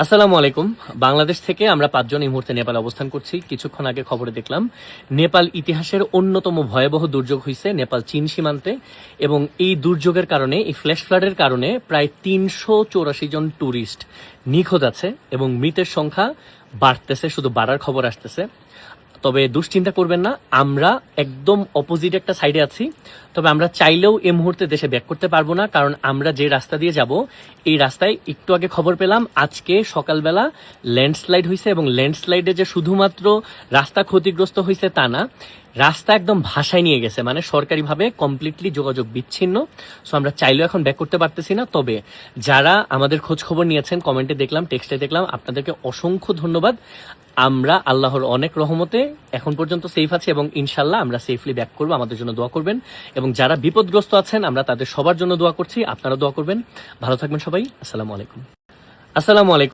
আসসালামু আলাইকুম। বাংলাদেশ থেকে আমরা 5 জন এই মুহূর্তে নেপাল অবস্থান করছি। কিছুক্ষণ আগে খবরে দেখলাম নেপাল ইতিহাসের অন্যতম ভয়াবহ দুর্যোগ হয়েছে নেপাল চীন সীমান্তে, এবং এই দুর্যোগের কারণে, এই ফ্ল্যাশ ফ্লাডের কারণে প্রায় 384 জন ট্যুরিস্ট নিখোঁজ আছে এবং মৃতের সংখ্যা বাড়তেছে, শুধু বাড়ার খবর আসতেছে। তবে দুশ্চিন্তা করবেন না, আমরা একদম অপোজিট একটা সাইডে আছি। তবে আমরা চাইলেও এই মুহূর্তে দেশে ব্যাক করতে পারবো না, কারণ আমরা যে রাস্তা দিয়ে যাব এই রাস্তায় একটু আগে খবর পেলাম আজকে সকালবেলা ল্যান্ডস্লাইড হয়েছে, এবং ল্যান্ডস্লাইডে যে শুধুমাত্র রাস্তা ক্ষতিগ্রস্ত হয়েছে তা না, রাস্তা একদম ভাসায় নিয়ে গেছে, মানে সরকারিভাবে কমপ্লিটলি যোগাযোগ বিচ্ছিন্ন। সো আমরা চাইলেও এখন ব্যাক করতে পারতেছি না। তবে যারা আমাদের খোঁজ খবর নিয়েছেন, কমেন্টে দেখলাম, টেক্সটে দেখলাম, আপনাদেরকে অসংখ্য ধন্যবাদ। আমরা আল্লাহর অনেক রহমতে এখন পর্যন্ত সেফ আছি এবং ইনশাল্লাহ আমরা সেফলি ব্যাক করবো। আমাদের জন্য দোয়া করবেন, এবং যারা বিপদগ্রস্ত আছেন আমরা তাদের সবার জন্য দোয়া করছি, আপনারা দোয়া করবেন। ভালো থাকবেন সবাই। আসসালামু আলাইকুম। আসসালামু আলাইকুম।